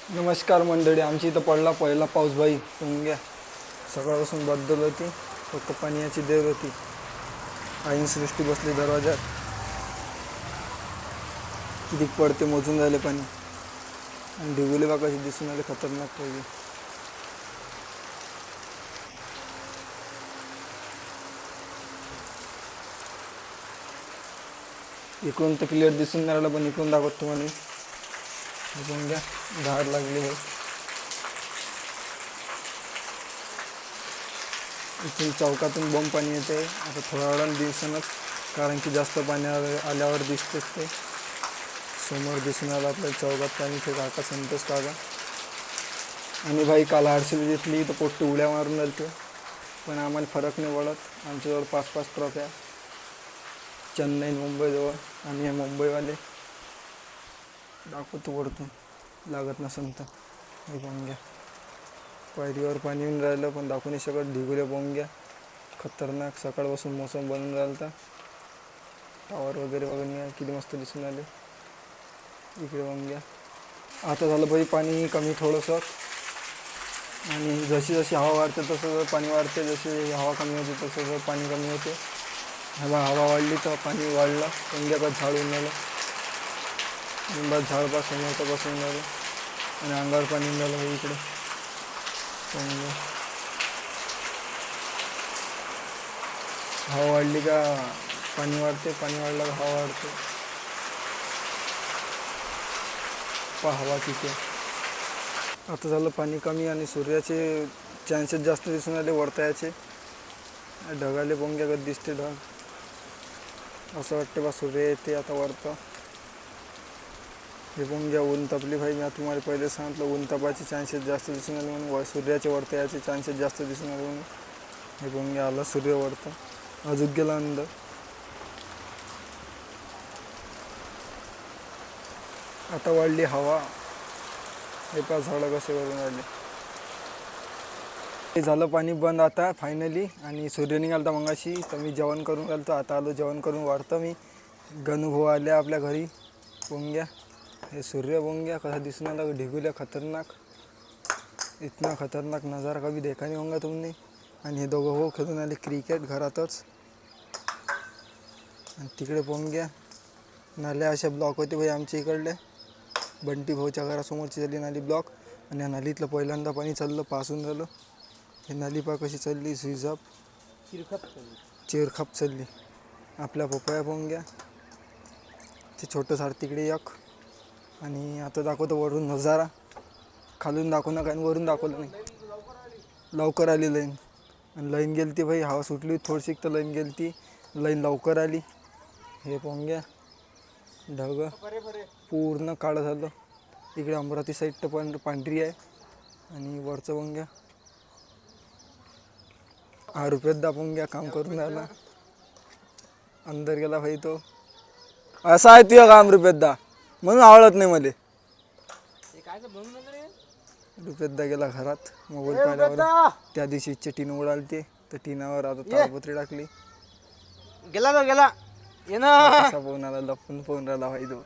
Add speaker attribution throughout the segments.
Speaker 1: नमस्कार मंडळी, आमची इथं पडला पहिला पाऊस बाई घ्या. सकाळपासून बद्दल होती, फक्त पाण्याची देर होती. आईन सृष्टी बसली दरवाजात. किती पडते मोजून झाले पाणी. आणि ढिगुले बा कशी दिसून आले खतरनाक पाहिजे. इकडून तर क्लिअर दिसून नाही राहिलं, पण इकडून दाखवत तुम्हाला. इकडून घ्या, झाड लागली आहे. इथून चौकातून बॉम्ब पाणी येते. आता थोड्या वेळानं दिवसानच, कारण की जास्त पाणी आल्यावर दिसतेच ते. समोर दिसून आलं आपल्याला चौकात पाणी, ते काका संतोष काका. आणि भाई काल आरसीबी जिंकली तर पोट्टी उड्या मारून राहिली, पण आम्हाला फरक नाही पडत. आमच्याजवळ 5-5 ट्रॉफ्या. चेन्नई मुंबईजवळ, आणि हे मुंबईवाले दाखवतो वरतून, लागत नसेल तर. हे बोंग्या पायरीवर पाणी येऊन राहिलं, पण दाखवू नाही शकत. ढिगुऱ्या बोंग्या खतरनाक. सकाळपासून मोसम बनून राहिला. टावर वगैरे बघून किती मस्त दिसून आले. इकडे बोंग्या. आता झालं बाई पाणी कमी थोडंसं, आणि जशी जशी हवा वाढते तसं पाणी वाढते. जशी हवा कमी होते तसं पाणी कमी होते. हवा वाढली तर पाणी वाढलं. बोंग्यात झाड येऊन राहिलं, लिंबात झाडपास समोरचं बसून राहिलं, आणि अंगावर पाणी येऊन राहिलं भाई इकडे. हवा वाढली का पाणी वाढते, पाणी वाढलं का हवा वाढते. हवा किती. आता झालं पाणी कमी, आणि सूर्याचे चान्सेस जास्त दिसून आले वरतायाचे. ढगाले बोंग्यागत दिसते ढग. असं वाटते बा सूर्य येते आता वरतं. हे बोंग्या ऊन तपली भाई. मी तुम्हाला पहिले सांगितलं ऊन तपायचे चान्सेस जास्त दिसून आले म्हणून. सूर्याचे वरतायाचे चान्सेस जास्त दिसून आले म्हणून. हे बोंग्या आला सूर्य वरतं, अजून गेला अंदर. आता वाढली हवा. हे पाच झाडं कसे वरून राहिले. हे झालं पाणी बंद आता फायनली, आणि सूर्य निघालता मगाशी. तर मी जेवण करून घालतो. आता आलो जेवण करून. वाढतं मी. गणूभाऊ आले आपल्या घरी. बोंग्या हे सूर्य बोंग्या कसा दिसून आला. ढिगुल्या खतरनाक. इतना खतरनाक नजारा कभी देखा नहीं होगा तुमने. आणि हे दोघं हो खेळून आले क्रिकेट घरातच. आणि तिकडे बोंग्या नाल्या अशा ब्लॉक होते भाई आमच्या इकडले. बंटी भाऊच्या घरासमोरची झाली नाली ब्लॉक, आणि या नालीतलं पहिल्यांदा पाणी चाललं पासून झालं. हे नाली पा कशी चालली, स्विजअप चिरखाप चालली. आपल्या पपया बोंग्या. ते छोटं झाड तिकडे एक. आणि आता दाखवतो वरून नजारा. खालून दाखवू नका आणि वरून दाखवलं नाही. लवकर आली लाईन, आणि लाईन गेली ती भाई. हवा सुटली थोडीशी तर लाईन गेली ती. लाईन लवकर आली. हे पोंग्या ढग पूर्ण काळं झालं. इकडे अमरावती साईड तर पण पांढरी आहे. आणि वरचं पोंग्या रुपयात दापोंग्या काम करून राहिला. अंदर गेला भाई तो. असा आहे तुझ्या काम रुपयात म्हणून आवडत नाही मला. रुपयात गेला घरात मोबाईल पाहिल्यावर. त्या दिवशी टीन उडालते तर टीनावर आता ताडपत्री टाकली.
Speaker 2: गेला तो गेला
Speaker 1: असा पोहून आला, लपून पोहून राहिला भाई तो.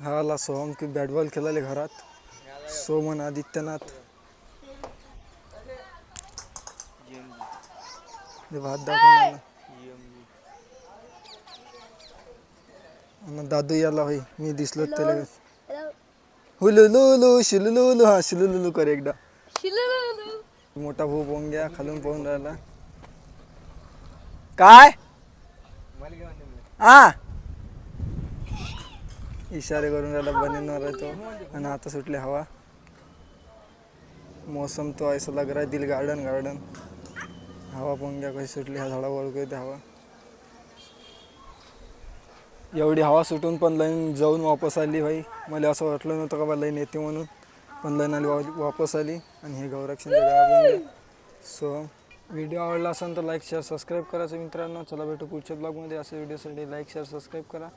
Speaker 1: हा आला सोहम की बॅट बॉल खेळाले घरात. सोमन आदित्यनाथ भात दाखवून. दादू याला भाई. मी दिसलो त्याला. हुलुलुलु शिलुलुलु. हा शिलुलुलु कर एकदा. मोठा भाऊ पोंग्या खालून पोहून राहिला. काय हा इशारे करून राहिला बनवणार तो. आणि आता सुटली हवा. मौसम तो ऐसा लग रहा है दिल गार्डन गार्डन. हवा पोंग्या कशी सुटली. ह्या झाडावर येते हवा. एवढी हवा सुटून पण लाईन जाऊन वापस आली भाई. मला असं वाटलं नव्हतं का बा लाईन येते म्हणून, पण लाईन आली वापस आली. आणि हे गौरक्षणच्या गावामध्ये. सो व्हिडिओ आवडला असेल तर लाईक शेअर सबस्क्राईब करायचं मित्रांनो. चला भेटू पुढच्या ब्लॉगमध्ये. असे व्हिडिओसाठी लाईक शेअर सबस्क्राईब करा.